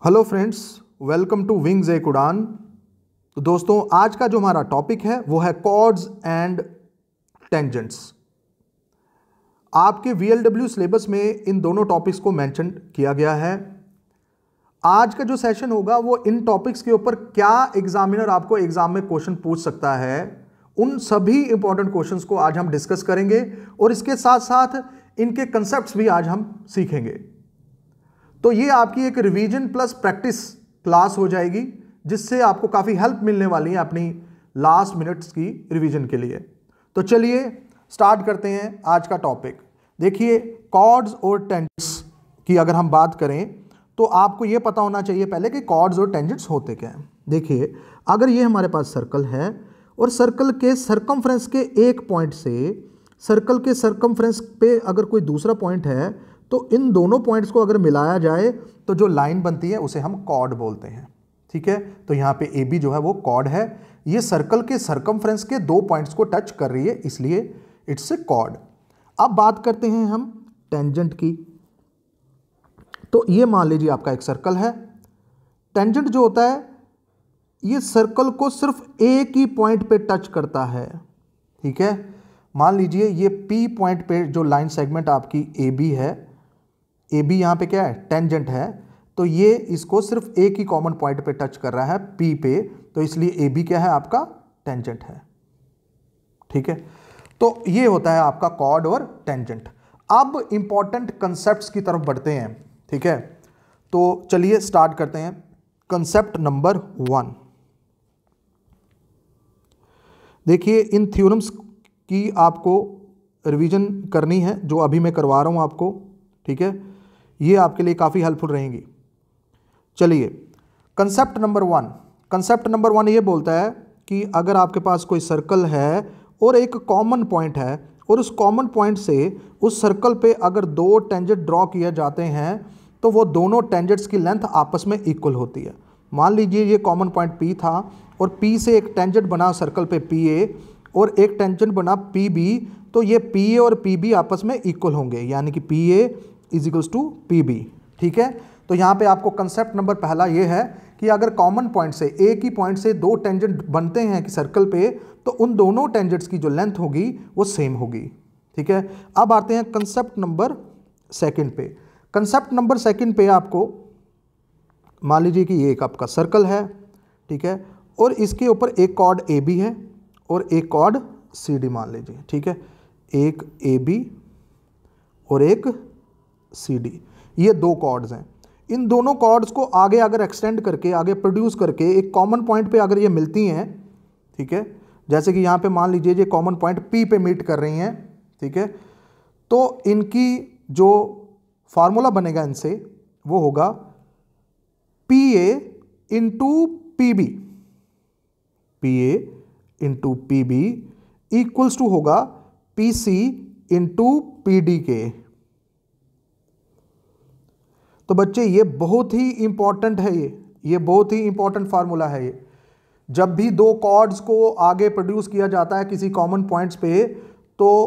Hello friends, welcome to wings एक उड़ान। तो दोस्तों, आज का जो हमारा टॉपिक है वो है कॉर्ड्स एंड टेंजेंट्स। आपके वीएलडब्ल्यू सिलेबस में इन दोनों टॉपिक्स को मेंशन किया गया है। आज का जो सेशन होगा वो इन टॉपिक्स के ऊपर क्या एग्जामिनर आपको एग्जाम में क्वेश्चन पूछ सकता है, उन सभी इंपॉर्टेंट क्वेश्चंस को आज हम डिस्कस करेंगे और इसके साथ साथ इनके कंसेप्ट्स भी आज हम सीखेंगे। तो ये आपकी एक रिवीजन प्लस प्रैक्टिस क्लास हो जाएगी, जिससे आपको काफ़ी हेल्प मिलने वाली है अपनी लास्ट मिनट्स की रिवीजन के लिए। तो चलिए स्टार्ट करते हैं आज का टॉपिक। देखिए, कॉर्ड्स और टेंजेंट्स की अगर हम बात करें तो आपको ये पता होना चाहिए पहले कि कॉर्ड्स और टेंजेंट्स होते क्या हैं। देखिए, अगर ये हमारे पास सर्कल है और सर्कल के सरकमफ्रेंस के एक पॉइंट से सर्कल के सरकमफ्रेंस पे अगर कोई दूसरा पॉइंट है तो इन दोनों पॉइंट्स को अगर मिलाया जाए तो जो लाइन बनती है उसे हम कॉर्ड बोलते हैं। ठीक है, तो यहाँ पे ए बी जो है वो कॉर्ड है। ये सर्कल के सरकमफ्रेंस के दो पॉइंट्स को टच कर रही है, इसलिए इट्स ए कॉर्ड। अब बात करते हैं हम टेंजेंट की। तो ये मान लीजिए आपका एक सर्कल है। टेंजेंट जो होता है ये सर्कल को सिर्फ एक ही पॉइंट पे टच करता है। ठीक है, मान लीजिए ये पी पॉइंट पे जो लाइन सेगमेंट आपकी ए बी है, ए बी यहाँ पे क्या है, टेंजेंट है, तो ये इसको सिर्फ एक ही कॉमन पॉइंट पे टच कर रहा है पी पे, तो इसलिए ए बी क्या है, आपका टेंजेंट है। ठीक है, तो ये होता है आपका कॉर्ड और टेंजेंट। अब इंपॉर्टेंट कंसेप्ट्स की तरफ बढ़ते हैं। ठीक है, तो चलिए स्टार्ट करते हैं। कंसेप्ट नंबर 1, देखिए इन थ्योरम्स की आपको रिवीजन करनी है जो अभी मैं करवा रहा हूँ आपको। ठीक है, ये आपके लिए काफ़ी हेल्पफुल रहेंगी। चलिए, कंसेप्ट नंबर 1। कंसेप्ट नंबर 1 ये बोलता है कि अगर आपके पास कोई सर्कल है और एक कॉमन पॉइंट है और उस कॉमन पॉइंट से उस सर्कल पे अगर दो टेंजेंट ड्रॉ किए जाते हैं तो वो दोनों टेंजेंट्स की लेंथ आपस में इक्वल होती है। मान लीजिए ये कॉमन पॉइंट P था और P से एक टेंजेंट बना सर्कल पे PA और एक टेंजेंट बना PB, तो ये PA और PB आपस में इक्वल होंगे, यानी कि PA is equals to PB। ठीक है, तो यहाँ पे आपको कंसेप्ट नंबर पहला ये है कि अगर कॉमन पॉइंट से, एक ही पॉइंट से दो टेंजेंट बनते हैं कि सर्कल पे, तो उन दोनों टेंजेंट्स की जो लेंथ होगी वो सेम होगी। ठीक है, अब आते हैं कंसेप्ट नंबर सेकंड पे। कंसेप्ट नंबर सेकंड पे आपको मान लीजिए कि ये एक आपका सर्कल है। ठीक है, और इसके ऊपर एक कॉर्ड ए बी है और एक कॉर्ड सी डी मान लीजिए। ठीक है, एक ए बी और एक सी डी, ये दो कॉर्ड्स हैं। इन दोनों कॉर्ड्स को आगे अगर एक्सटेंड करके, आगे प्रोड्यूस करके एक कॉमन पॉइंट पे अगर ये मिलती हैं, ठीक है, जैसे कि यहाँ पे मान लीजिए ये कॉमन पॉइंट पी पे मीट कर रही हैं। ठीक है, तो इनकी जो फार्मूला बनेगा इनसे वो होगा P A into P B. P A into P B equals to होगा P C into P D के। तो बच्चे ये बहुत ही इंपॉर्टेंट है, ये बहुत ही इंपॉर्टेंट फार्मूला है। ये जब भी दो कॉर्ड्स को आगे प्रोड्यूस किया जाता है किसी कॉमन पॉइंट्स पे, तो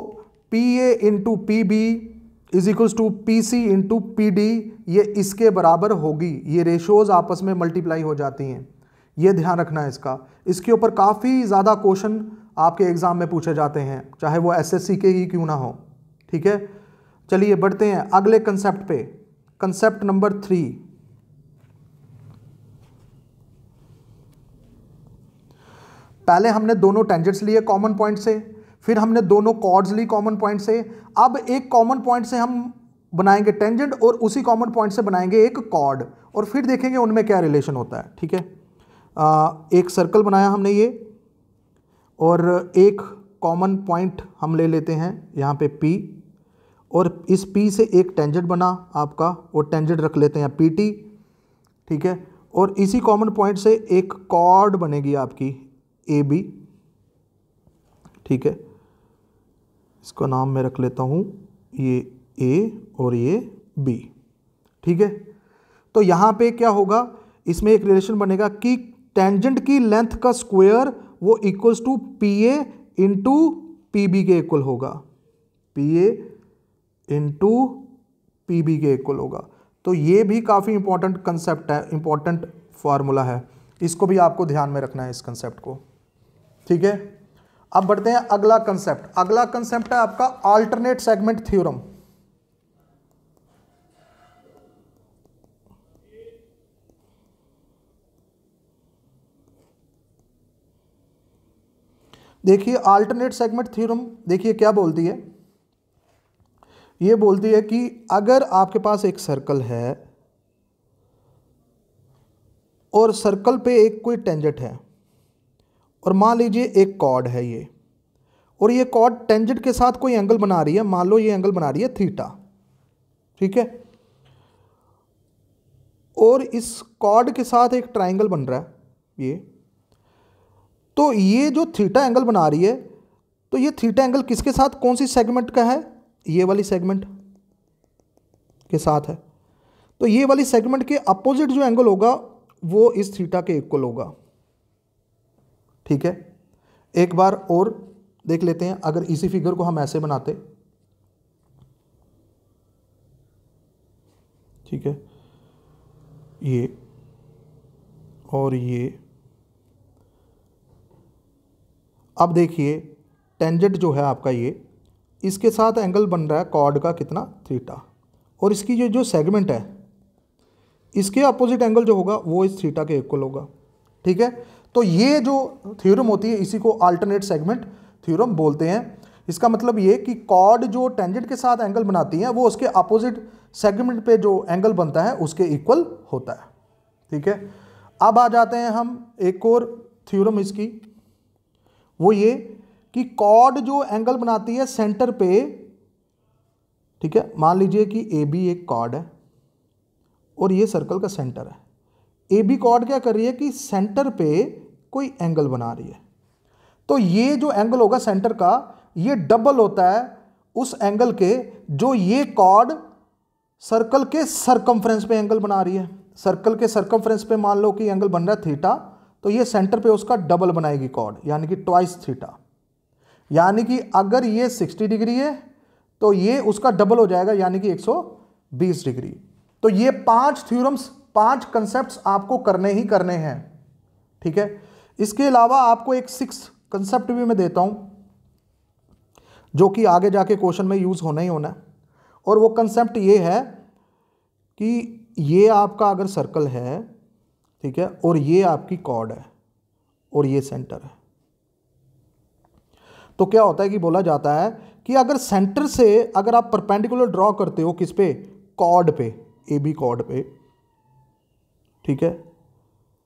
P A into P B is equals to P C into P D, ये इसके बराबर होगी। ये रेशोज आपस में मल्टीप्लाई हो जाती हैं, ये ध्यान रखना है इसका। इसके ऊपर काफ़ी ज़्यादा क्वेश्चन आपके एग्जाम में पूछे जाते हैं, चाहे वो एसएससी के ही क्यों ना हो। ठीक है, चलिए बढ़ते हैं अगले कंसेप्ट पे। कंसेप्ट नंबर 3, पहले हमने दोनों टेंजेंट्स लिए कॉमन पॉइंट से, फिर हमने दोनों कॉर्ड्स ली कॉमन पॉइंट से। अब एक कॉमन पॉइंट से हम बनाएंगे टेंजेंट और उसी कॉमन पॉइंट से बनाएंगे एक कॉर्ड, और फिर देखेंगे उनमें क्या रिलेशन होता है। ठीक है, एक सर्कल बनाया हमने ये, और एक कॉमन पॉइंट हम ले लेते हैं यहाँ पे P, और इस P से एक टेंजेंट बना आपका, और टेंजेंट रख लेते हैं PT। ठीक है, और इसी कॉमन पॉइंट से एक कॉर्ड बनेगी आपकी AB। ठीक है, इसका नाम मैं रख लेता हूँ ये A और ये B। ठीक है, तो यहाँ पे क्या होगा, इसमें एक रिलेशन बनेगा कि टेंजेंट की लेंथ का स्क्वायर वो equals to PA into PB के इक्वल होगा। PA इंटू PB के इक्वल होगा। तो ये भी काफ़ी इंपॉर्टेंट कंसेप्ट है, इंपॉर्टेंट फार्मूला है, इसको भी आपको ध्यान में रखना है इस कंसेप्ट को। ठीक है, अब बढ़ते हैं अगला कंसेप्ट। अगला कंसेप्ट है आपका अल्टरनेट सेगमेंट थ्योरम। देखिए अल्टरनेट सेगमेंट थ्योरम, देखिए क्या बोलती है, ये बोलती है कि अगर आपके पास एक सर्कल है और सर्कल पे एक कोई टेंजेंट है और मान लीजिए एक कॉर्ड है ये, और ये कॉर्ड टेंजेंट के साथ कोई एंगल बना रही है, मान लो ये एंगल बना रही है थीटा। ठीक है, और इस कॉर्ड के साथ एक ट्राइंगल बन रहा है ये, तो ये जो थीटा एंगल बना रही है, तो ये थीटा एंगल किसके साथ, कौन सी सेगमेंट का है, ये वाली सेगमेंट के साथ है। तो ये वाली सेगमेंट के अपोजिट जो एंगल होगा वो इस थीटा के इक्वल होगा। ठीक है, एक बार और देख लेते हैं, अगर इसी फिगर को हम ऐसे बनाते, ठीक है, ये और ये, अब देखिए टेंजेंट जो है आपका ये, इसके साथ एंगल बन रहा है कॉर्ड का कितना, थीटा, और इसकी जो सेगमेंट है इसके अपोजिट एंगल जो होगा वो इस थीटा के इक्वल होगा। ठीक है, तो ये जो थ्योरम होती है इसी को अल्टरनेट सेगमेंट थ्योरम बोलते हैं। इसका मतलब ये कि कॉर्ड जो टेंजेंट के साथ एंगल बनाती है वो उसके अपोजिट सेगमेंट पे जो एंगल बनता है उसके इक्वल होता है। ठीक है, अब आ जाते हैं हम एक और थ्योरम इसकी, वो ये कि कॉर्ड जो एंगल बनाती है सेंटर पे, ठीक है, मान लीजिए कि ए बी एक कॉर्ड है और ये सर्कल का सेंटर है। ए बी कॉर्ड क्या कर रही है कि सेंटर पे कोई एंगल बना रही है, तो ये जो एंगल होगा सेंटर का ये डबल होता है उस एंगल के जो ये कॉर्ड सर्कल के सरकमफ्रेंस पे एंगल बना रही है। सर्कल के सरकमफ्रेंस पे मान लो कि एंगल बन रहा है थीटा, तो ये सेंटर पे उसका डबल बनाएगी कॉर्ड, यानी कि ट्वाइस थीटा। यानी कि अगर ये 60 डिग्री है तो ये उसका डबल हो जाएगा, यानी कि 120 डिग्री। तो ये 5 थ्योरम्स, 5 कंसेप्ट्स आपको करने ही करने हैं। ठीक है, इसके अलावा आपको एक 6th कंसेप्ट भी मैं देता हूं जो कि आगे जाके क्वेश्चन में यूज होना ही होना है, और वो कंसेप्ट ये है कि ये आपका अगर सर्कल है, ठीक है, और ये आपकी कॉर्ड है और ये सेंटर है, तो क्या होता है कि बोला जाता है कि अगर सेंटर से अगर आप परपेंडिकुलर ड्रॉ करते हो किस पे, कॉर्ड पे, ए बी कॉर्ड पे, ठीक है,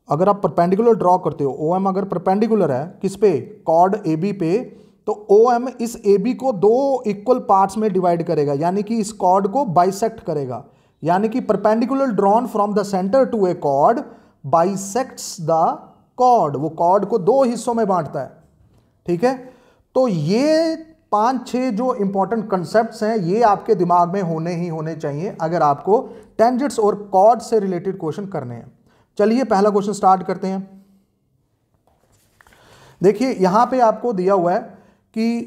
अगर आप परपेंडिकुलर ड्रॉ करते हो, ओ एम अगर परपेंडिकुलर है किस पे, कॉर्ड ए बी पे, तो ओ एम इस ए बी को 2 इक्वल पार्ट्स में डिवाइड करेगा, यानी कि इस कॉर्ड को बाइसेक्ट करेगा। यानी कि perpendicular drawn from the centre to a chord bisects the chord, वो कॉर्ड को 2 हिस्सों में बांटता है। ठीक है, तो ये 5-6 जो इंपॉर्टेंट कंसेप्ट्स हैं ये आपके दिमाग में होने ही होने चाहिए अगर आपको टेंजेंट्स और कॉर्ड से रिलेटेड क्वेश्चन करने हैं। चलिए पहला क्वेश्चन स्टार्ट करते हैं। देखिए यहां पे आपको दिया हुआ है कि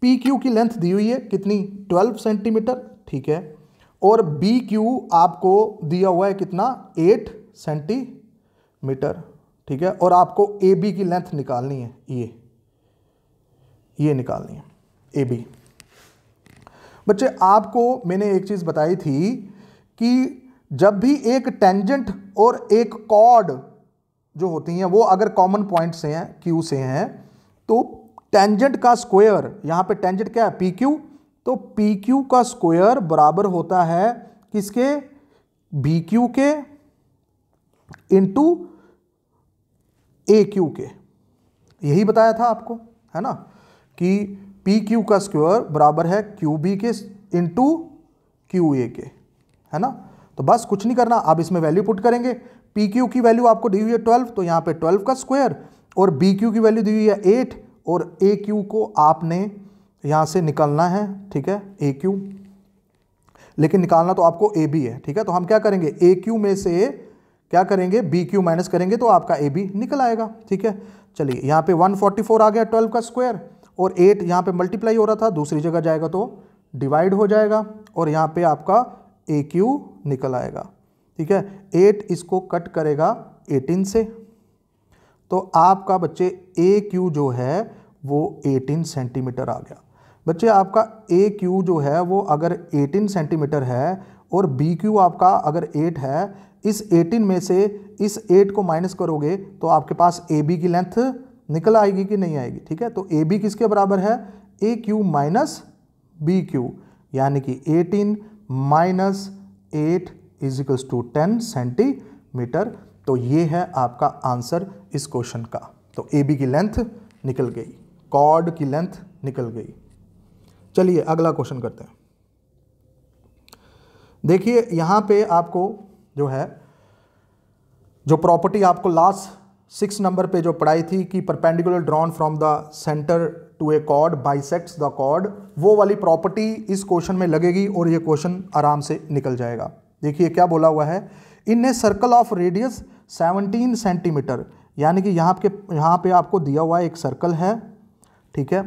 पी क्यू की लेंथ दी हुई है कितनी, 12 सेंटीमीटर, ठीक है, और बी क्यू आपको दिया हुआ है कितना, 8 सेंटीमीटर, ठीक है, और आपको ए बी की लेंथ निकालनी है, ये निकालनी है ए बी। बच्चे आपको मैंने एक चीज बताई थी कि जब भी एक टेंजेंट और एक कॉर्ड जो होती हैं वो अगर कॉमन पॉइंट से हैं, क्यू से हैं, तो टेंजेंट का स्क्वायर, यहां पे टेंजेंट क्या है, पी क्यू, तो पी क्यू का स्क्वायर बराबर होता है किसके, बी क्यू के इंटू ए क्यू के। यही बताया था आपको, है ना, कि पी क्यू का स्क्वायर बराबर है क्यू बी के इंटू क्यू ए के, है ना। तो बस कुछ नहीं करना, आप इसमें वैल्यू पुट करेंगे। पी क्यू की वैल्यू आपको दी हुई है 12, तो यहाँ पे 12 का स्क्वायर, और बी क्यू की वैल्यू दी हुई है 8, और ए क्यू को आपने यहाँ से निकालना है, ठीक है, ए क्यू, लेकिन निकालना तो आपको ए बी है, ठीक है। तो हम क्या करेंगे, ए क्यू में से क्या करेंगे, बी क्यू माइनस करेंगे तो आपका ए बी निकल आएगा, ठीक है। चलिए यहाँ पे 144 आ गया 12 का स्क्वायर, और 8 यहाँ पे मल्टीप्लाई हो रहा था, दूसरी जगह जाएगा तो डिवाइड हो जाएगा, और यहाँ पे आपका ए क्यू निकल आएगा। ठीक है, 8 इसको कट करेगा 18 से, तो आपका बच्चे ए क्यू जो है वो 18 सेंटीमीटर आ गया। बच्चे आपका ए क्यू जो है वो अगर 18 सेंटीमीटर है और बी क्यू आपका अगर 8 है, इस 18 में से इस 8 को माइनस करोगे तो आपके पास ए बी की लेंथ निकल आएगी कि नहीं आएगी। ठीक है, तो ए बी किसके बराबर है, A Q minus B Q, यानी कि 18 minus 8 is equals to 10 centimetre. तो ये है आपका आंसर इस क्वेश्चन का। तो ए बी की लेंथ निकल गई, कॉर्ड की लेंथ निकल गई। चलिए अगला क्वेश्चन करते हैं। देखिए यहां पे आपको जो है जो प्रॉपर्टी आपको लास्ट 6 नंबर पे जो पढ़ाई थी कि perpendicular drawn from the centre to a chord bisects the chord, वो वाली प्रॉपर्टी इस क्वेश्चन में लगेगी और ये क्वेश्चन आराम से निकल जाएगा। देखिए क्या बोला हुआ है, in a circle of radius 17 centimetre, यानी कि यहाँ पे आपको दिया हुआ एक सर्कल है, ठीक है,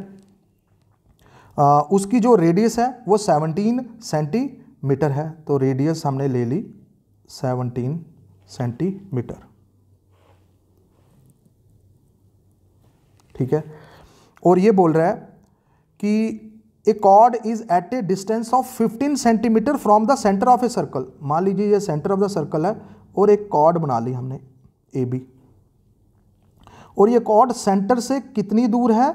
उसकी जो रेडियस है वो 17 सेंटीमीटर है। तो रेडियस हमने ले ली 17 सेंटीमीटर, ठीक है, और ये बोल रहा है कि a chord is at a distance of 15 centimetre from the centre of a circle. मान लीजिए ये सेंटर ऑफ द सर्कल है और एक कॉर्ड बना ली हमने ए बी, और ये कॉर्ड सेंटर से कितनी दूर है,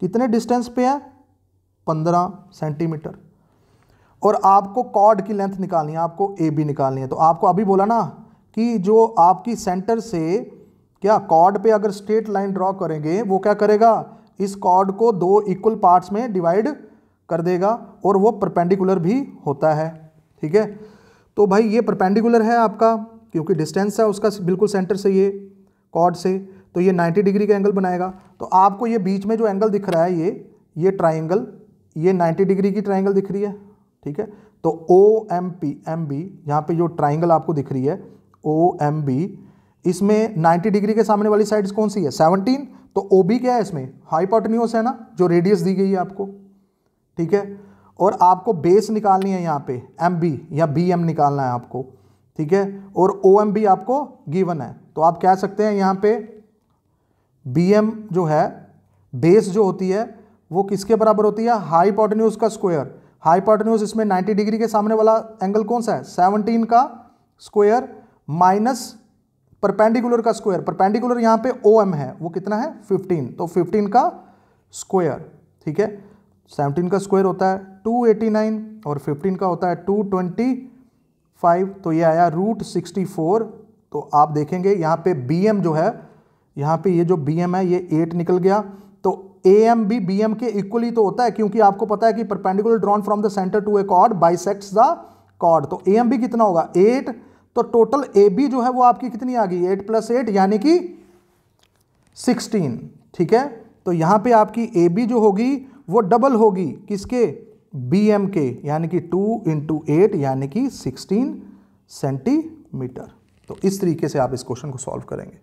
कितने डिस्टेंस पे है, 15 सेंटीमीटर, और आपको कॉर्ड की लेंथ निकालनी है, आपको ए बी निकालनी है। तो आपको अभी बोला ना कि जो आपकी सेंटर से क्या कॉर्ड पे अगर स्ट्रेट लाइन ड्रॉ करेंगे वो क्या करेगा, इस कॉर्ड को 2 इक्वल पार्ट्स में डिवाइड कर देगा और वो परपेंडिकुलर भी होता है। ठीक है, तो भाई ये परपेंडिकुलर है आपका, क्योंकि डिस्टेंस है उसका बिल्कुल सेंटर से ये कॉर्ड से, तो ये 90 डिग्री का एंगल बनाएगा। तो आपको ये बीच में जो एंगल दिख रहा है ये ट्राइंगल, ये 90 डिग्री की ट्राइंगल दिख रही है। ठीक है, तो O M P M B, यहाँ पे जो ट्राइंगल आपको दिख रही है ओ एम बी, इसमें 90 डिग्री के सामने वाली साइड कौन सी है, 17। तो ओ बी क्या है इसमें, हाइपोटेन्यूज है ना, जो रेडियस दी गई है आपको। ठीक है, और आपको बेस निकालनी है यहाँ पे एम बी या बी एम निकालना है आपको। ठीक है, और ओ एम बी आपको गिवन है, तो आप कह सकते हैं यहाँ पे बी एम जो है बेस जो होती है वो किसके बराबर होती है, हाइपोटेन्यूज का स्क्वायर। हाइपोटेन्यूज इसमें 90 डिग्री के सामने वाला एंगल कौन सा है, 17 का स्क्वायर माइनस परपेंडिकुलर का स्क्वायर। परपेंडिकुलर यहाँ पे ओ एम है, वो कितना है 15, तो 15 का स्क्वायर। ठीक है, 17 का स्क्वायर होता है 289 और 15 का होता है 225, तो ये आया √64। तो आप देखेंगे यहाँ पे बी एम जो है, यहाँ पे ये जो बी एम है ये 8 निकल गया। तो A M B B M के इक्वली तो होता है, क्योंकि आपको पता है कि perpendicular drawn from the centre to a chord bisects the chord. तो ए एम बी कितना होगा 8, तो टोटल ए बी जो है वो आपकी कितनी आ गई 8 + 8 यानी कि 16। ठीक है, तो यहाँ पे आपकी ए बी जो होगी वो डबल होगी किसके, बी एम के, यानी कि 2 × 8 यानी कि 16 सेंटीमीटर। तो इस तरीके से आप इस क्वेश्चन को सॉल्व करेंगे।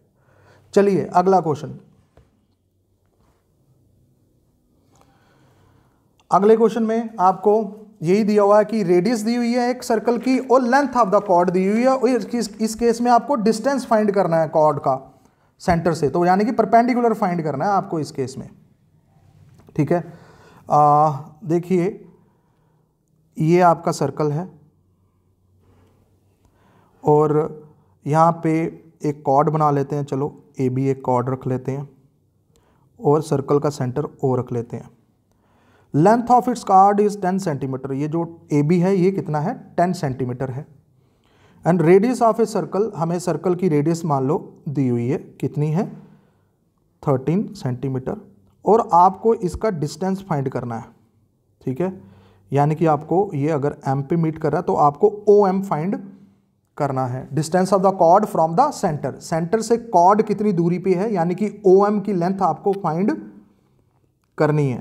चलिए अगला क्वेश्चन। अगले क्वेश्चन में आपको यही दिया हुआ है कि रेडियस दी हुई है एक सर्कल की और लेंथ ऑफ द कॉर्ड दी हुई है, और इस केस में आपको डिस्टेंस फाइंड करना है कॉर्ड का सेंटर से, तो यानी कि परपेंडिकुलर फाइंड करना है आपको इस केस में। ठीक है, देखिए ये आपका सर्कल है और यहाँ पे एक कॉर्ड बना लेते हैं, चलो ए बी एक कॉर्ड रख लेते हैं और सर्कल का सेंटर ओ रख लेते हैं। Length of its chord is 10 centimetre, ये जो ए बी है ये कितना है 10 सेंटीमीटर है। And radius of a circle, हमें सर्कल की रेडियस मान लो दी हुई है, कितनी है 13 सेंटीमीटर, और आपको इसका डिस्टेंस फाइंड करना है। ठीक है, यानी कि आपको ये अगर एम पे मीट कर रहा है तो आपको ओ एम फाइंड करना है, distance of the chord from the centre. Centre से कॉर्ड कितनी दूरी पे है, यानी कि ओ एम की लेंथ आपको फाइंड करनी है।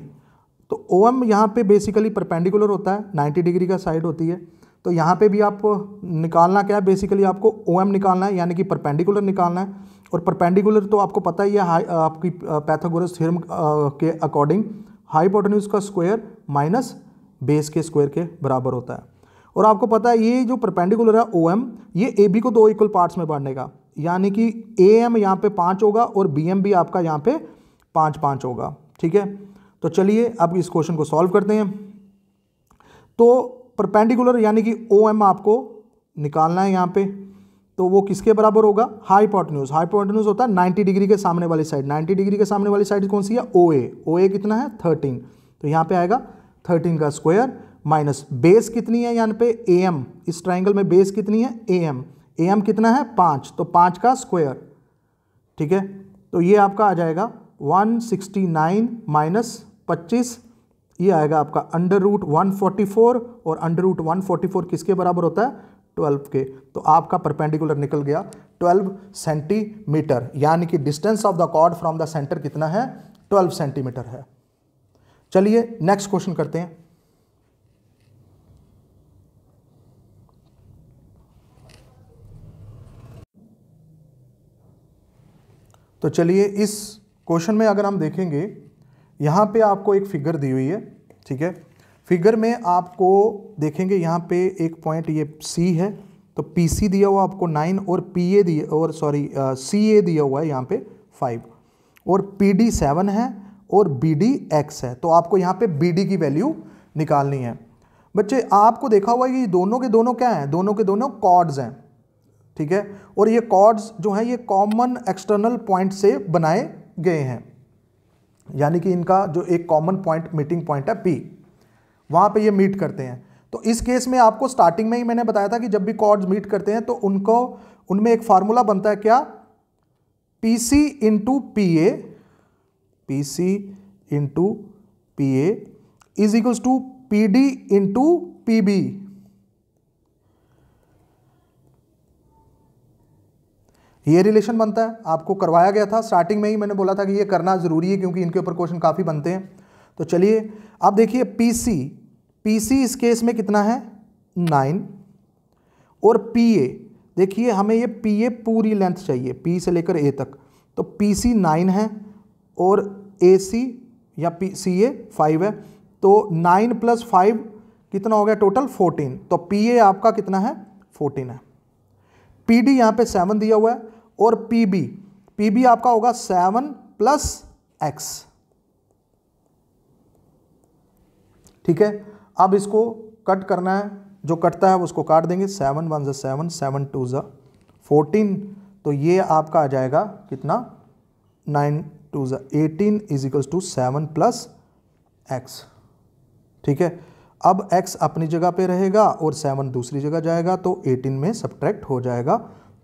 तो ओ एम यहाँ पे बेसिकली परपेंडिकुलर होता है, 90 डिग्री का साइड होती है। तो यहाँ पे भी आप निकालना क्या है, बेसिकली आपको ओ एम निकालना है, यानी कि परपेंडिकुलर निकालना है। और परपेंडिकुलर तो आपको पता ही है, आपकी पैथागोरस थ्योरम के अकॉर्डिंग हाइपोटेन्यूज का स्क्वायर माइनस बेस के स्क्वायर के बराबर होता है। और आपको पता है ये जो परपेंडिकुलर है OM, ये AB को 2 इक्वल पार्ट्स में बांटेगा, यानी कि AM यहाँ पे 5 होगा और BM भी आपका यहाँ पे 5-5 होगा। ठीक है, तो चलिए अब इस क्वेश्चन को सॉल्व करते हैं। तो परपेंडिकुलर यानी कि OM आपको निकालना है यहाँ पे, तो वो किसके बराबर होगा? हाइपोटेन्यूज। हाइपोटेन्यूज होता है 90 डिग्री के सामने वाली साइड। 90 डिग्री के सामने वाली साइड कौन सी है? OA। OA कितना है? 13। तो यहाँ पे आएगा 13 का स्क्वायर माइनस बेस कितनी है यहाँ पे? AM। इस ट्राइंगल में बेस कितनी है? AM। AM कितना है? 5, तो 5 का स्क्वायर। ठीक है, तो ये आपका आ जाएगा 169 माइनस 25, ये आएगा आपका √144, और √144 किसके बराबर होता है? 12 के। तो आपका परपेंडिकुलर निकल गया 12 सेंटीमीटर, यानी कि distance of the chord from the centre कितना है? 12 सेंटीमीटर है। चलिए नेक्स्ट क्वेश्चन करते हैं। तो चलिए इस क्वेश्चन में अगर हम देखेंगे, यहाँ पे आपको एक फिगर दी हुई है। ठीक है, फिगर में आपको देखेंगे यहाँ पे एक पॉइंट ये C है, तो PC दिया हुआ आपको 9 और PA दिया और CA दिया हुआ है यहाँ पे 5, और PD 7 है और BD X है। तो आपको यहाँ पे BD की वैल्यू निकालनी है। बच्चे आपको देखा हुआ है कि दोनों के दोनों क्या हैं? दोनों के दोनों कॉर्ड्स हैं। ठीक है, और ये कॉर्ड्स जो हैं ये कॉमन एक्सटर्नल पॉइंट से बनाए गए हैं, यानी कि इनका जो एक कॉमन पॉइंट मीटिंग पॉइंट है P, वहां पे ये मीट करते हैं। तो इस केस में आपको स्टार्टिंग में ही मैंने बताया था कि जब भी कॉर्ड्स मीट करते हैं तो उनमें एक फार्मूला बनता है क्या? PC into PA, PC into PA is equals to PD into PB। ये रिलेशन बनता है, आपको करवाया गया था स्टार्टिंग में ही, मैंने बोला था कि ये करना जरूरी है क्योंकि इनके ऊपर क्वेश्चन काफी बनते हैं। तो चलिए अब देखिए PC इस केस में कितना है? 9, और PA देखिए हमें ये PA पूरी लेंथ चाहिए, P से लेकर A तक, तो PC 9 है और AC या CA 5 है, तो 9 + 5 कितना हो गया टोटल? 14। तो PA आपका कितना है? 14 है। PD यहाँ पे 7 दिया हुआ है, और PB आपका होगा 7 + X। ठीक है, अब इसको कट करना है, जो कटता है उसको काट देंगे। 7 × 1 = 7, 7 × 2 = 14, तो ये आपका आ जाएगा कितना? 9 × 2 = 18 इज इक्वल्स टू 7 + X। ठीक है, अब X अपनी जगह पे रहेगा और 7 दूसरी जगह जाएगा, तो 18 में सब्ट्रैक्ट हो जाएगा,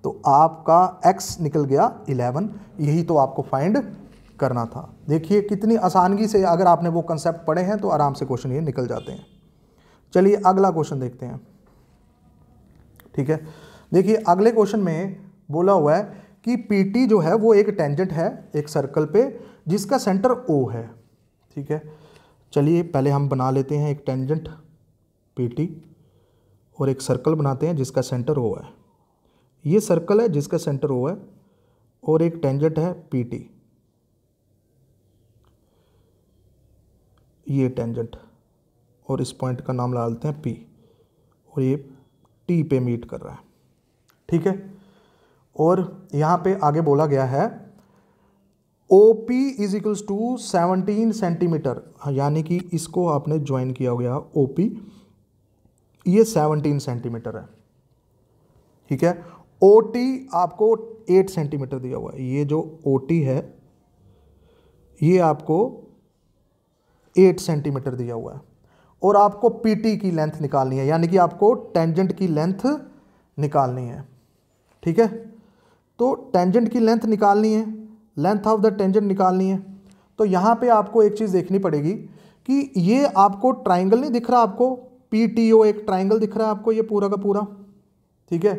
तो आपका X निकल गया 11। यही तो आपको फाइंड करना था। देखिए कितनी आसानी से अगर आपने वो कंसेप्ट पढ़े हैं तो आराम से क्वेश्चन ये निकल जाते हैं। चलिए अगला क्वेश्चन देखते हैं। ठीक है, देखिए अगले क्वेश्चन में बोला हुआ है कि PT जो है वो एक टेंजेंट है एक सर्कल पे जिसका सेंटर O है। ठीक है, चलिए पहले हम बना लेते हैं एक टेंजेंट PT और एक सर्कल बनाते हैं जिसका सेंटर O है। ये सर्कल है जिसका सेंटर O है और एक टेंजेंट है PT, ये टेंजेंट, और इस पॉइंट का नाम डालते हैं P, और ये T पे मीट कर रहा है। ठीक है, और यहाँ पे आगे बोला गया है OP is equals to 17 centimetre, यानी कि इसको आपने ज्वाइन किया गया OP, ये 17 सेंटीमीटर है। ठीक है, OT आपको 8 सेंटीमीटर दिया हुआ है। ये जो OT है ये आपको 8 सेंटीमीटर दिया हुआ है, और आपको PT की लेंथ निकालनी है, यानी कि आपको टेंजेंट की लेंथ निकालनी है। ठीक है, तो टेंजेंट की लेंथ निकालनी है, लेंथ ऑफ द टेंजेंट निकालनी है। तो यहाँ पे आपको एक चीज़ देखनी पड़ेगी कि ये आपको ट्राइंगल नहीं दिख रहा, आपको PTO एक ट्राइंगल दिख रहा है आपको, ये पूरा का पूरा। ठीक है,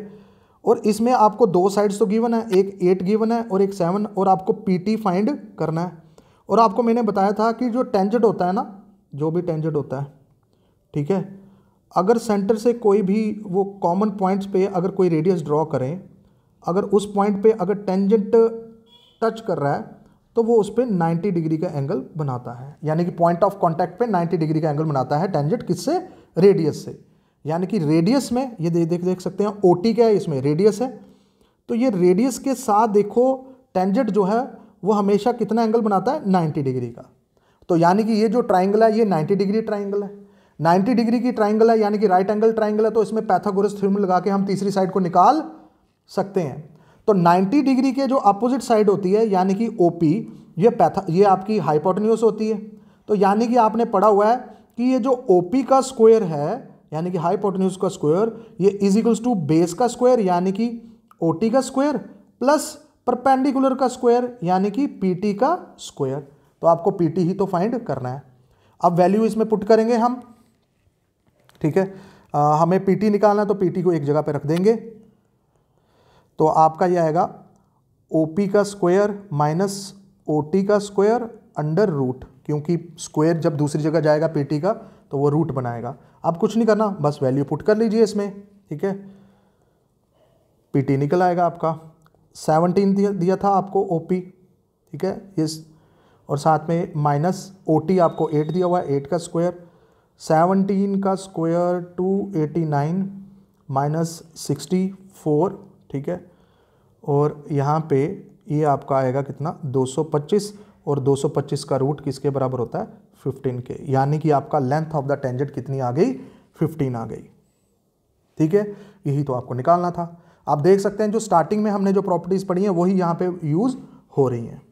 और इसमें आपको 2 साइड्स तो गिवन है, एक 8 गिवन है और एक 7, और आपको PT फाइंड करना है। और आपको मैंने बताया था कि जो टेंजेंट होता है ना, जो भी टेंजेंट होता है, ठीक है, अगर सेंटर से कोई भी वो कॉमन पॉइंट्स पे अगर कोई रेडियस ड्रॉ करें, अगर उस पॉइंट पे अगर टेंजेंट टच कर रहा है तो वो उस पर 90 डिग्री का एंगल बनाता है, यानी कि पॉइंट ऑफ कांटेक्ट पे 90 डिग्री का एंगल बनाता है टेंजेंट, किससे? रेडियस से। यानी कि रेडियस में ये देख सकते हैं OT क्या है, इसमें रेडियस है, तो ये रेडियस के साथ देखो टेंजेंट जो है वो हमेशा कितना एंगल बनाता है, 90 डिग्री का। तो यानी कि ये जो ट्राइंगल है ये 90 डिग्री ट्राइंगल है, 90 डिग्री की ट्राइंगल है, यानी कि राइट एंगल ट्राइंगल है, तो इसमें पाइथागोरस थ्योरम लगा के हम तीसरी साइड को निकाल सकते हैं। तो 90 डिग्री के जो अपोजिट साइड होती है यानी कि OP, ये आपकी हाइपोटेन्यूज होती है। तो यानी कि आपने पढ़ा हुआ है कि ये जो OP का स्क्वायर है यानी कि हाइपोटेन्यूज का स्क्वायर, ये इज इक्वल्स टू बेस का स्क्वायर यानी कि OT का स्क्वायर प्लस परपेंडिकुलर का स्क्वायर यानी कि PT का स्क्वायर। तो आपको PT ही तो फाइंड करना है। अब वैल्यू इसमें पुट करेंगे हम, ठीक है। हमें PT निकालना है तो PT को एक जगह पे रख देंगे, तो आपका यह आएगा OP का स्क्वायर माइनस OT का स्क्वायर अंडर रूट, क्योंकि स्क्वायर जब दूसरी जगह जाएगा PT का तो वो रूट बनाएगा। अब कुछ नहीं करना, बस वैल्यू पुट कर लीजिए इसमें, ठीक है। PT निकल आएगा आपका 17 दिया था आपको OP, ठीक है, इस और साथ में माइनस OT आपको 8 दिया हुआ है, 8 का स्क्वायर, 17 का स्क्वायर 289 माइनस 64, ठीक है। और यहाँ पे ये आपका आएगा कितना, 225, और 225 का रूट किसके बराबर होता है, 15 के, यानी कि आपका लेंथ ऑफ द टेंजेंट कितनी आ गई, 15 आ गई, ठीक है। यही तो आपको निकालना था। आप देख सकते हैं जो स्टार्टिंग में हमने जो प्रॉपर्टीज पढ़ी हैं वही यहाँ पे यूज हो रही हैं।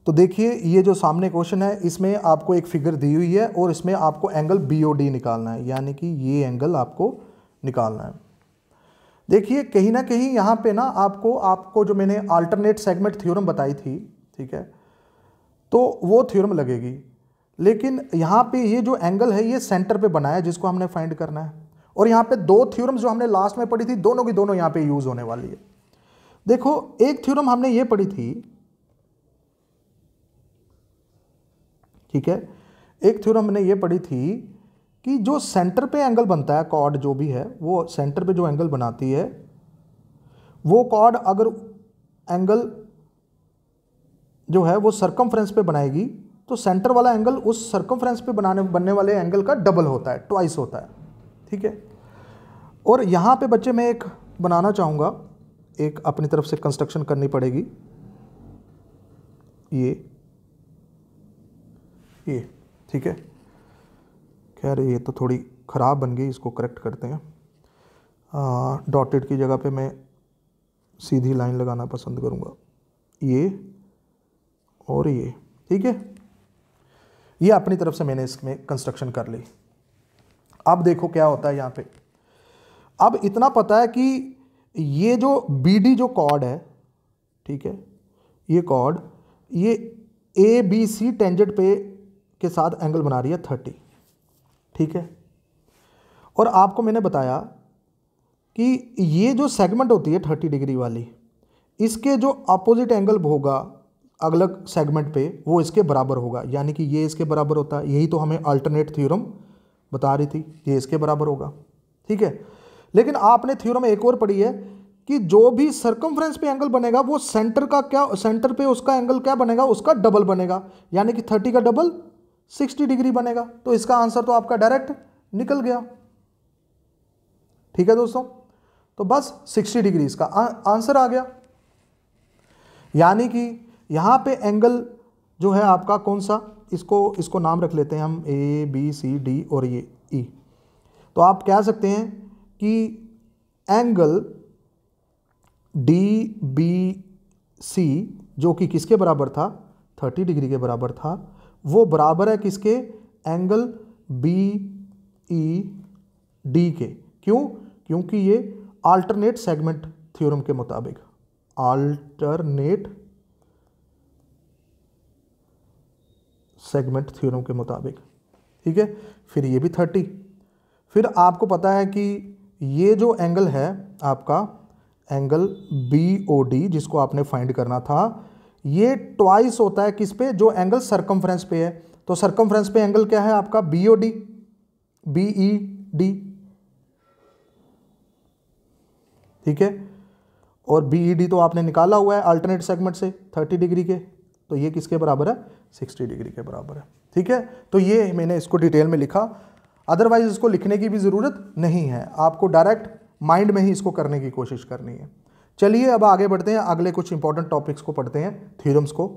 तो देखिए ये जो सामने क्वेश्चन है इसमें आपको एक फिगर दी हुई है और इसमें आपको एंगल BOD निकालना है, यानी कि ये एंगल आपको निकालना है। देखिए कहीं ना कहीं यहाँ पे ना आपको जो मैंने अल्टरनेट सेगमेंट थ्योरम बताई थी, ठीक है, तो वो थ्योरम लगेगी, लेकिन यहाँ पे ये जो एंगल है ये सेंटर पे बना है जिसको हमने फाइंड करना है। और यहाँ पे दो थ्योरम्स जो हमने लास्ट में पढ़ी थी दोनों की दोनों यहाँ पे यूज होने वाली है। देखो एक थ्योरम हमने ये पढ़ी थी, ठीक है, एक थ्योरम हमने ये पढ़ी थी कि जो सेंटर पे एंगल बनता है, कॉर्ड जो भी है वो सेंटर पे जो एंगल बनाती है वो कॉर्ड अगर एंगल जो है वो सर्कमफ्रेंस पे बनाएगी तो सेंटर वाला एंगल उस सर्कमफ्रेंस पे बनने वाले एंगल का डबल होता है, ट्वाइस होता है, ठीक है। और यहाँ पे बच्चे मैं एक बनाना चाहूँगा, एक अपनी तरफ से कंस्ट्रक्शन करनी पड़ेगी, ये ठीक है। खैर ये तो थोड़ी ख़राब बन गई, इसको करेक्ट करते हैं। डॉटेड की जगह पे मैं सीधी लाइन लगाना पसंद करूँगा, ये और ये, ठीक है। ये अपनी तरफ से मैंने इसमें कंस्ट्रक्शन कर ली। अब देखो क्या होता है यहाँ पे। अब इतना पता है कि ये जो BD जो कॉर्ड है, ठीक है, ये कॉर्ड ये ABC टेंजेंट पे के साथ एंगल बना रही है 30, ठीक है। और आपको मैंने बताया कि ये जो सेगमेंट होती है 30 डिग्री वाली, इसके जो अपोजिट एंगल होगा अलग सेगमेंट पे वो इसके बराबर होगा, यानी कि ये इसके बराबर होता है। यही तो हमें अल्टरनेट थ्योरम बता रही थी, ये इसके बराबर होगा, ठीक है। लेकिन आपने थ्योरम एक और पढ़ी है कि जो भी सर्कमफ्रेंस पे एंगल बनेगा वो सेंटर का क्या, सेंटर पे उसका एंगल क्या बनेगा, उसका डबल बनेगा, यानी कि 30 का डबल 60 डिग्री बनेगा। तो इसका आंसर तो आपका डायरेक्ट निकल गया, ठीक है दोस्तों। तो बस 60 डिग्री इसका आंसर आ गया, यानी कि यहां पे एंगल जो है आपका कौन सा, इसको नाम रख लेते हैं हम ABCD और ये E। तो आप कह सकते हैं कि एंगल DBC जो कि किसके बराबर था, 30 डिग्री के बराबर था, वो बराबर है किसके, एंगल BED के। क्यों, क्योंकि ये अल्टरनेट सेगमेंट थ्योरम के मुताबिक, अल्टरनेट सेगमेंट थ्योरम के मुताबिक, ठीक है। फिर ये भी 30। फिर आपको पता है कि ये जो एंगल है आपका एंगल BOD जिसको आपने फाइंड करना था, ये ट्वाइस होता है किस पे, जो एंगल सर्कमफ्रेंस पे है। तो सर्कमफ्रेंस पे एंगल क्या है आपका BED, ठीक है। और BED तो आपने निकाला हुआ है अल्टरनेट सेगमेंट से 30 डिग्री के, तो ये किसके बराबर है, 60 डिग्री के बराबर है। ठीक है, तो ये मैंने इसको डिटेल में लिखा, अदरवाइज इसको लिखने की भी ज़रूरत नहीं है, आपको डायरेक्ट माइंड में ही इसको करने की कोशिश करनी है। चलिए अब आगे बढ़ते हैं, अगले कुछ इंपॉर्टेंट टॉपिक्स को पढ़ते हैं, थ्योरम्स को।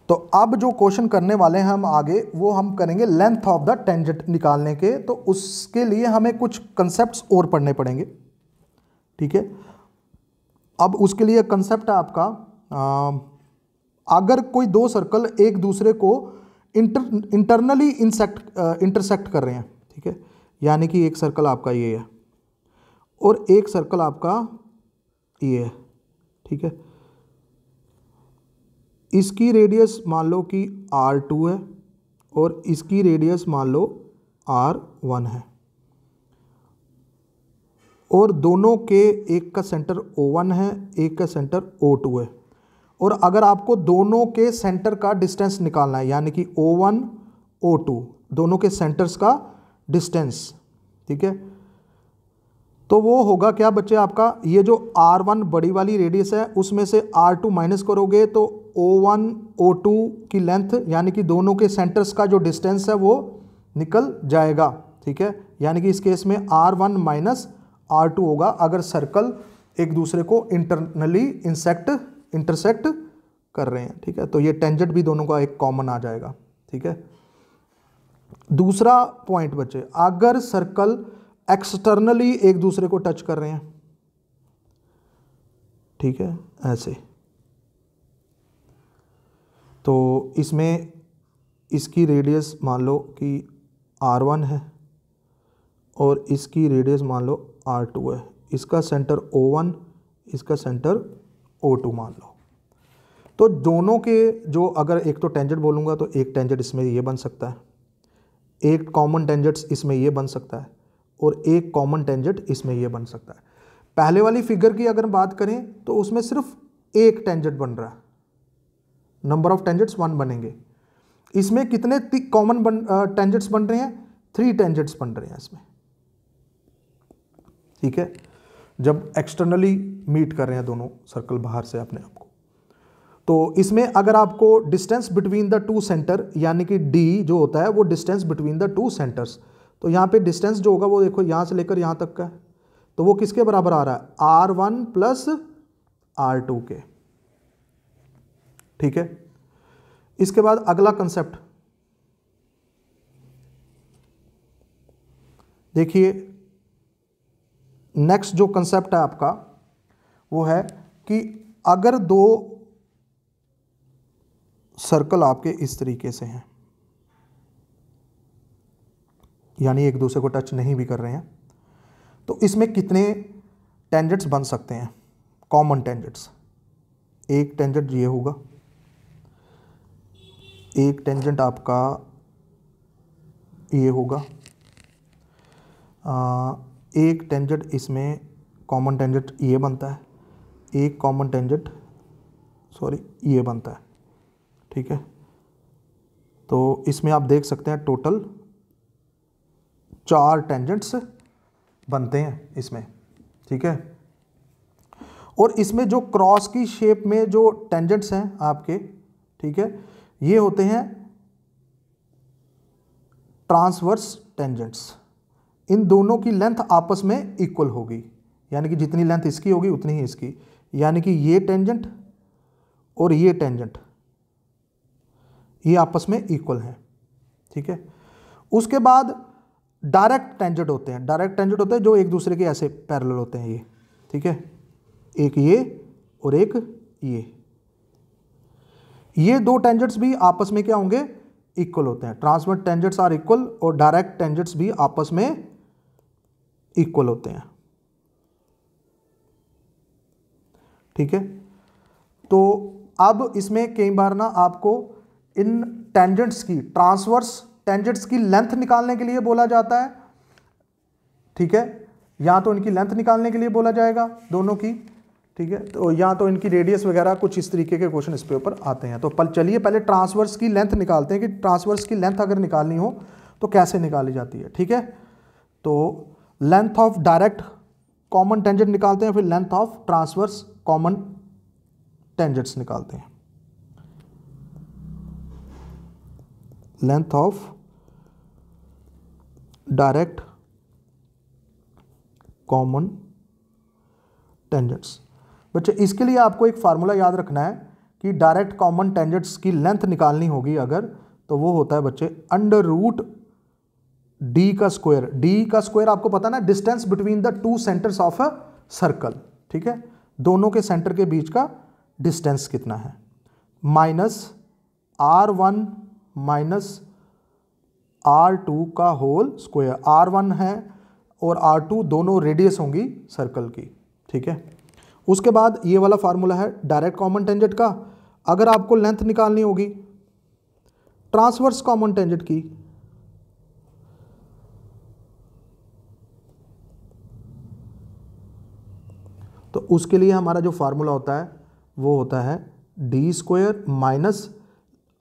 तो अब जो क्वेश्चन करने वाले हैं हम आगे, वो हम करेंगे लेंथ ऑफ द टेंजेंट निकालने के, तो उसके लिए हमें कुछ कंसेप्ट्स और पढ़ने पड़ेंगे। ठीक है, अब उसके लिए कंसेप्ट है आपका, अगर कोई दो सर्कल एक दूसरे को इंटरनली इंटरसेक्ट कर रहे हैं, ठीक है, यानी कि एक सर्कल आपका ये है और एक सर्कल आपका ये है, ठीक है, इसकी रेडियस मान लो कि R2 है और इसकी रेडियस मान लो R1 है, और दोनों के एक का सेंटर O1 है, एक का सेंटर O2 है, और अगर आपको दोनों के सेंटर का डिस्टेंस निकालना है, यानी कि O1 O2 दोनों के सेंटर्स का डिस्टेंस, ठीक है, तो वो होगा क्या बच्चे, आपका ये जो R1 बड़ी वाली रेडियस है उसमें से R2 माइनस करोगे तो O1 O2 की लेंथ, यानी कि दोनों के सेंटर्स का जो डिस्टेंस है वो निकल जाएगा। ठीक है, यानी कि इस केस में R1 माइनस R2 होगा अगर सर्कल एक दूसरे को इंटरनली इंटरसेक्ट कर रहे हैं। ठीक है, तो ये टेंजेंट भी दोनों का एक कॉमन आ जाएगा। ठीक है, दूसरा पॉइंट बच्चे, अगर सर्कल एक्सटर्नली एक दूसरे को टच कर रहे हैं, ठीक है, ऐसे, तो इसमें इसकी रेडियस मान लो कि R1 है और इसकी रेडियस मान लो R2 है, इसका सेंटर O1, इसका सेंटर O2 मान लो, तो दोनों के जो, अगर एक तो टेंजेंट बोलूँगा तो एक टेंजेंट इसमें ये बन सकता है, एक कॉमन टेंजेंट इसमें ये बन सकता है और एक कॉमन टेंजेंट इसमें ये बन सकता है। पहले वाली फिगर की अगर बात करें तो उसमें सिर्फ एक टेंजेंट बन रहा है, नंबर ऑफ टेंजेंट्स 1 बनेंगे। इसमें कितने कॉमन टेंजेंट्स बन रहे हैं, 3 टेंजेंट्स बन रहे हैं इसमें। ठीक है, जब एक्सटर्नली मीट कर रहे हैं दोनों सर्कल बाहर से अपने आप को, तो इसमें अगर आपको distance between the two centre, यानी कि D जो होता है वो distance between the two centres, तो यहाँ पे डिस्टेंस जो होगा वो देखो यहाँ से लेकर यहाँ तक का है, तो वो किसके बराबर आ रहा है, R1 प्लस R2 के। ठीक है, इसके बाद अगला कंसेप्ट देखिए, नेक्स्ट जो कंसेप्ट है आपका वो है कि अगर दो सर्कल आपके इस तरीके से हैं, यानी एक दूसरे को टच नहीं भी कर रहे हैं, तो इसमें कितने टेंजेंट्स बन सकते हैं, कॉमन टेंजेंट्स। एक टेंजेंट ये होगा, एक टेंजेंट आपका ये होगा, एक टेंजेंट इसमें कॉमन टेंजेंट ये बनता है, एक कॉमन टेंजेंट ये बनता है। ठीक है, तो इसमें आप देख सकते हैं टोटल 4 टेंजेंट्स बनते हैं इसमें। ठीक है, और इसमें जो क्रॉस की शेप में जो टेंजेंट्स हैं आपके, ठीक है, ये होते हैं ट्रांसवर्स टेंजेंट्स। इन दोनों की लेंथ आपस में इक्वल होगी, यानी कि जितनी लेंथ इसकी होगी उतनी ही इसकी, यानी कि ये टेंजेंट और ये टेंजेंट ये आपस में इक्वल हैं। ठीक है, उसके बाद डायरेक्ट टेंजेंट होते हैं, डायरेक्ट टेंजेंट होते हैं जो एक दूसरे के ऐसे पैरेलल होते हैं ये। ठीक है, एक ये और एक ये 2 टेंजेंट्स भी आपस में क्या होंगे, इक्वल होते हैं। ट्रांसवर्स टेंजेंट्स आर इक्वल और डायरेक्ट टेंजेंट्स भी आपस में इक्वल होते हैं। ठीक है, तो अब इसमें कई बार ना आपको इन टेंजेंट्स की, ट्रांसवर्स टेंजेंट्स की लेंथ निकालने के लिए बोला जाता है। ठीक है, या तो इनकी लेंथ निकालने के लिए बोला जाएगा दोनों की, ठीक है, तो या तो इनकी रेडियस वगैरह, कुछ इस तरीके के क्वेश्चन इस पे ऊपर आते हैं। तो चलिए पहले ट्रांसवर्स की लेंथ निकालते हैं कि ट्रांसवर्स की लेंथ अगर निकालनी हो तो कैसे निकाली जाती है। ठीक है, तो length of direct common tangent निकालते हैं, फिर length of transverse common tangents निकालते हैं। Length of direct common tangents. बच्चे इसके लिए आपको एक फार्मूला याद रखना है कि डायरेक्ट कॉमन टेंजेंट्स की लेंथ निकालनी होगी अगर, तो वो होता है बच्चे अंडर रूट डी का स्क्वायर। डी का स्क्वायर आपको पता ना, distance between the two centres of a circle, ठीक है, दोनों के सेंटर के बीच का डिस्टेंस कितना है, माइनस R1 माइनस R2 का होल स्क्वायर। R1 है और R2 दोनों रेडियस होंगी सर्कल की, ठीक है। उसके बाद ये वाला फार्मूला है डायरेक्ट कॉमन टेंजेंट का। अगर आपको लेंथ निकालनी होगी ट्रांसवर्स कॉमन टेंजेंट की, तो उसके लिए हमारा जो फार्मूला होता है वो होता है डी स्क्वायर माइनस,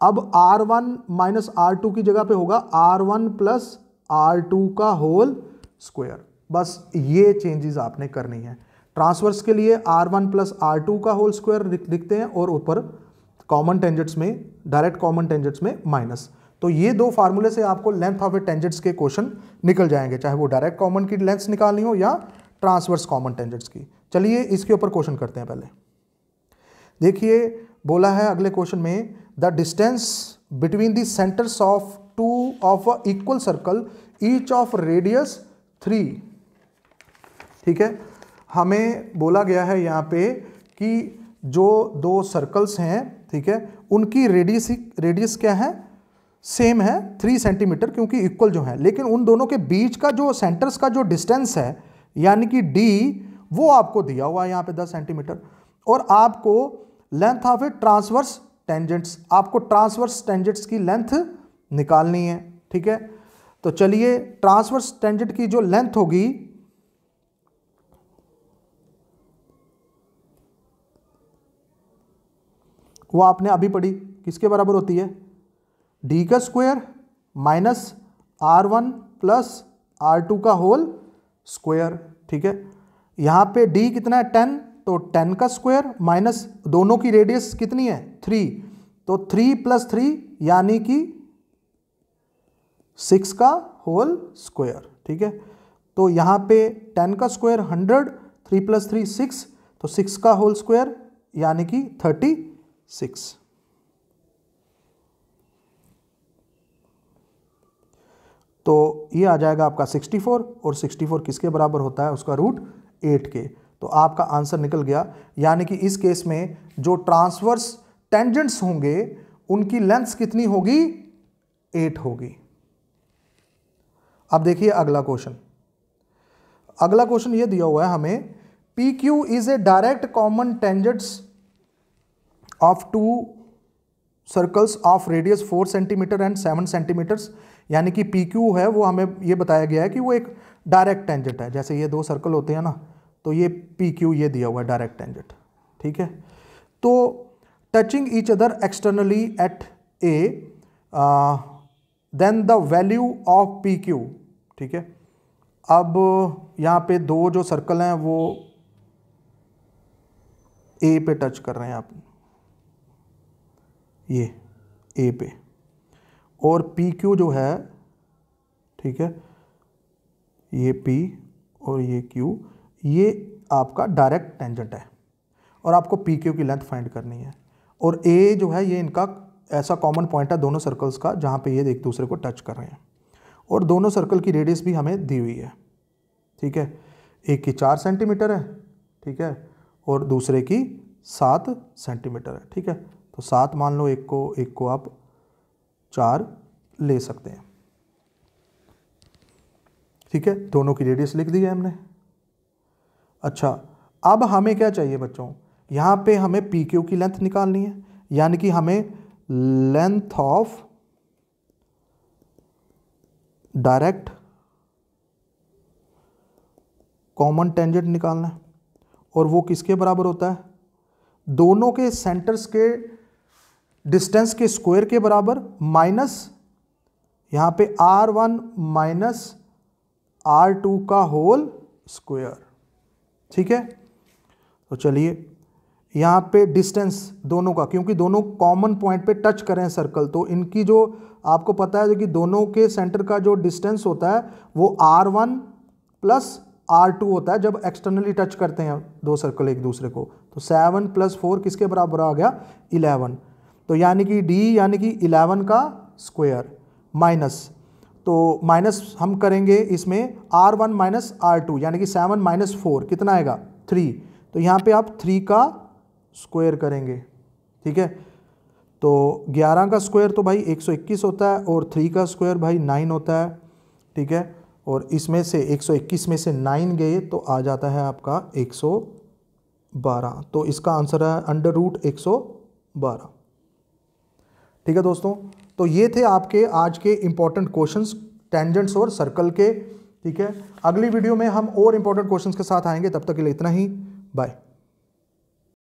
अब R1 माइनस R2 की जगह पे होगा R1 प्लस R2 का होल स्क्वायर। बस ये चेंजेस आपने करनी है। ट्रांसवर्स के लिए R1 प्लस R2 का होल स्क्वायर लिखते हैं और ऊपर कॉमन टेंजेंट्स में, डायरेक्ट कॉमन टेंजेंट्स में माइनस। तो ये दो फार्मूले से आपको लेंथ ऑफ ए टेंजेंट्स के क्वेश्चन निकल जाएंगे, चाहे वो डायरेक्ट कॉमन की लेंथ निकालनी हो या ट्रांसवर्स कॉमन टेंजेंट्स की। चलिए इसके ऊपर क्वेश्चन करते हैं। पहले देखिए बोला है अगले क्वेश्चन में the distance between the centres of two of a equal circle each of radius 3, ठीक है। हमें बोला गया है यहाँ पे कि जो दो सर्कल्स हैं, ठीक है, उनकी रेडियस क्या है, सेम है 3 सेंटीमीटर, क्योंकि इक्वल जो है, लेकिन उन दोनों के बीच का जो सेंटर्स का जो डिस्टेंस है यानी कि d, वो आपको दिया हुआ है यहाँ पे 10 सेंटीमीटर। और आपको length of A transverse tangents, आपको ट्रांसवर्स टेंजेंट्स की लेंथ निकालनी है, ठीक है। तो चलिए ट्रांसवर्स टेंजेंट की जो लेंथ होगी वो आपने अभी पढ़ी, किसके बराबर होती है, डी का square minus R1 plus R2 का होल स्क्वायर, ठीक है। यहाँ पे d कितना है 10, तो 10 का स्क्वायर माइनस दोनों की रेडियस कितनी है 3, तो 3 प्लस 3 यानी कि 6 का होल स्क्वायर, ठीक है। तो यहाँ पे 10 का स्क्वायर 100, 3 प्लस 3 6, तो 6 का होल स्क्वायर यानी कि 36। तो ये आ जाएगा आपका 64, और 64 किसके बराबर होता है, उसका रूट 8 के। तो आपका आंसर निकल गया। यानी कि इस केस में जो ट्रांसवर्स टेंजेंट्स होंगे उनकी लेंथ कितनी होगी, 8 होगी। अब देखिए अगला क्वेश्चन। अगला क्वेश्चन ये दिया हुआ है हमें, PQ is a direct common tangents of two circles of radius 4 centimetre and 7 centimetres. यानी कि PQ है वो हमें ये बताया गया है कि वो एक डायरेक्ट टेंजेंट है। जैसे ये दो सर्कल होते हैं ना, तो ये PQ ये दिया हुआ है डायरेक्ट टेंजेंट, ठीक है। तो touching each other externally at A then the value of PQ, ठीक है। अब यहाँ पे दो जो सर्कल हैं वो A पे टच कर रहे हैं आप, ये A पे, और PQ जो है, ठीक है, ये P और ये Q, ये आपका डायरेक्ट टेंजेंट है और आपको PQ की लेंथ फाइंड करनी है। और A जो है ये इनका ऐसा कॉमन पॉइंट है दोनों सर्कल्स का जहाँ पे ये एक दूसरे को टच कर रहे हैं, और दोनों सर्कल की रेडियस भी हमें दी हुई है, ठीक है। एक की 4 सेंटीमीटर है, ठीक है, और दूसरे की 7 सेंटीमीटर है, ठीक है। तो 7 मान लो, एक को आप 4 ले सकते हैं, ठीक है। दोनों की रेडियस लिख दी है हमने। अच्छा, अब हमें क्या चाहिए बच्चों, यहाँ पे हमें PQ की लेंथ निकालनी है, यानी कि हमें length of direct common tangent निकालना है, और वो किसके बराबर होता है, दोनों के सेंटर्स के डिस्टेंस के स्क्वायर के बराबर, माइनस यहाँ पे R1 माइनस R2 का होल स्क्वायर, ठीक है। तो चलिए यहाँ पे डिस्टेंस दोनों का, क्योंकि दोनों कॉमन पॉइंट पे टच करें सर्कल, तो इनकी जो आपको पता है कि दोनों के सेंटर का जो डिस्टेंस होता है वो R1 प्लस R2 होता है जब एक्सटर्नली टच करते हैं दो सर्कल एक दूसरे को। तो 7 + 4 किसके बराबर आ गया? 11। तो यानी कि D यानी कि 11 का स्क्वायर माइनस, तो माइनस हम करेंगे इसमें R1 माइनस R2 यानी कि 7 माइनस 4 कितना आएगा? 3। तो यहाँ पे आप 3 का स्क्वायर करेंगे, ठीक है। तो 11 का स्क्वायर तो भाई 121 होता है और 3 का स्क्वायर भाई 9 होता है, ठीक है। और इसमें से 121 में से 9 गए तो आ जाता है आपका 112। तो इसका आंसर है √112, ठीक है दोस्तों। तो ये थे आपके आज के इंपॉर्टेंट क्वेश्चंस टेंजेंट्स और सर्कल के, ठीक है। अगली वीडियो में हम और इंपॉर्टेंट क्वेश्चंस के साथ आएंगे, तब तक के लिए इतना ही, बाय।